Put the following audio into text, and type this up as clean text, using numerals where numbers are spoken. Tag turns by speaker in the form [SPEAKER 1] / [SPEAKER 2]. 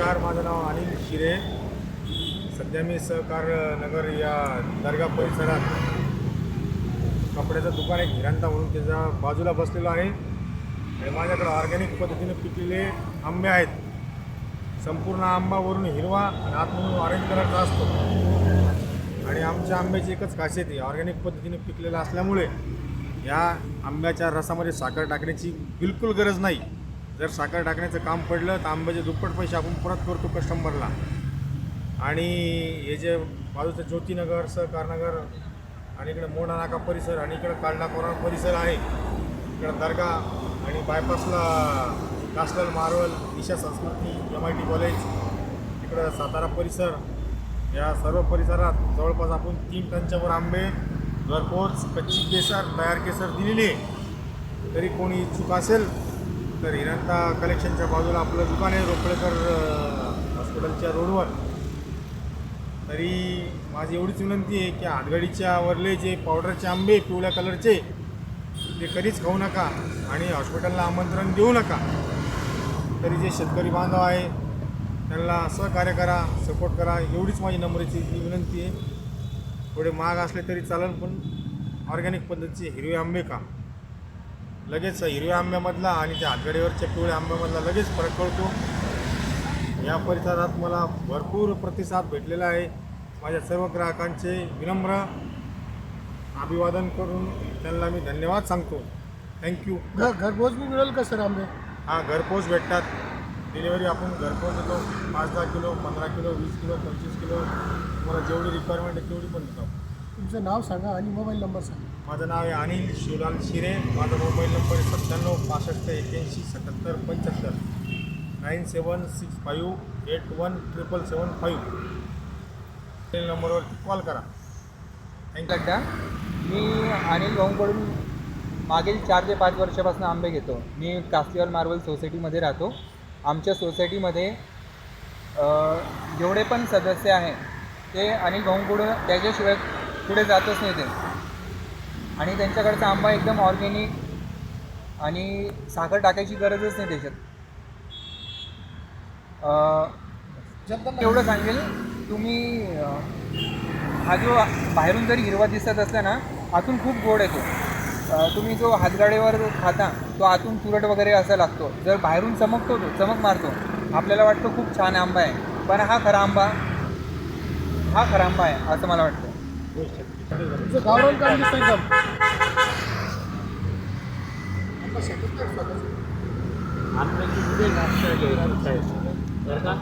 [SPEAKER 1] नमस्कार, माझं नाव अनिल शिरे. सध्या मी सहकार नगर या दर्गा परिसरात कपड्याचं दुकान आहे हिरांता म्हणून, त्याच्या बाजूला बसलेलो आहे. आणि माझ्याकडे ऑर्गॅनिक पद्धतीने पिकलेले आंबे आहेत. संपूर्ण आंबा वरून हिरवा आणि आतमधून ऑरेंज कलरचा असतो. आणि आमच्या आंब्याची एकच खासियत आहे, ऑर्गॅनिक पद्धतीने पिकलेला असल्यामुळे या आंब्याच्या रसामध्ये साखर टाकण्याची बिलकुल गरज नाही. जर साखर टाकण्याचं काम पडलं तर आंब्याचे दुप्पट पैसे आपण परत करतो कस्टमरला. आणि हे जे बाजूचं ज्योतिनगर, सहकारनगर आणि इकडे मोडा नाका परिसर आणि इकडे कालडा कोराळ परिसर आहे. इकडे दर्गा आणि बायपासला कास्टल मार्वल, ईशा संस्कृती, MIT कॉलेज, इकडं सातारा परिसर, या सर्व परिसरात जवळपास आपण 3 टनच्या वर आंबे घरपोच कच्ची केसर, तयार केसर दिलेली आहे. तरी कोणी इच्छुक असेल तर हिरांता कलेक्शनच्या बाजूला आपलं दुकान आहे, रोकडेकर हॉस्पिटलच्या रोडवर. तरी माझी एवढीच विनंती आहे की हातगाडीच्या वरले जे पावडरचे आंबे पिवळ्या कलरचे ते कधीच खाऊ नका आणि हॉस्पिटलला आमंत्रण देऊ नका. तरी जे शेतकरी बांधव आहे त्यांना सहकार्य करा, सपोर्ट करा, एवढीच माझी नम्रतेची विनंती आहे. थोडे महाग असले तरी चालेल, पण ऑर्गॅनिक पद्धतीचे हिरवे आंबे का. लगेच हिरव्या आंब्यामधला आणि त्या हातगाडीवरच्या पिवळ्या आंब्यामधला लगेच फरक कळतो. या परिसरात मला भरपूर प्रतिसाद भेटलेला आहे. माझ्या सर्व ग्राहकांचे विनम्र अभिवादन करून त्यांना मी धन्यवाद सांगतो. थँक्यू.
[SPEAKER 2] घरपोच मी मिळेल का सर आंबे?
[SPEAKER 1] हा, घरपोच भेटतात. डिलिव्हरी आपण घरपोच देतो. 5-10 किलो, 15 किलो, 20 किलो, 25 किलो, तुम्हाला जेवढी रिक्वायरमेंट आहे तेवढी पण देतो.
[SPEAKER 2] तुमचं नाव सांगा आणि मोबाईल नंबर सांगा.
[SPEAKER 1] माझं नाव आहे अनिल शिवलाल शिरे. माझा मोबाईल नंबर आहे 97 65 81 77 75, 9765 81 777 5. नंबरवरती कॉल करा. थँक्यू.
[SPEAKER 3] मी अनिल भाऊंकडून मागील 4 ते 5 वर्षापासून आंबे घेतो. मी कास्टिवल मार्वल सोसायटीमध्ये राहतो. आमच्या सोसायटीमध्ये जेवढे पण सदस्य आहे ते अनिल भाऊंकडून त्याच्याशिवाय पुढे जातच नाही ते. आणि त्यांच्याकडचा आंबा एकदम ऑर्गॅनिक आणि साखर टाकायची गरजच नाही त्याच्यात. एवढं सांगेल, तुम्ही हा जो बाहेरून जरी हिरवा दिसत असला ना, आतून खूप गोड येतो. तुम्ही जो हातगाडीवर खाता तो आतून तुरट वगैरे असा लागतो. जर बाहेरून चमकतो, तो चमक मारतो, आपल्याला वाटतं खूप छान आंबा आहे, पण हा खरा आंबा आहे असं मला वाटतं.
[SPEAKER 2] तुमचं गावरान काम दिसतं एकदम.
[SPEAKER 4] आंब्याची पुढे नाश्ता घ्यायची बरं का.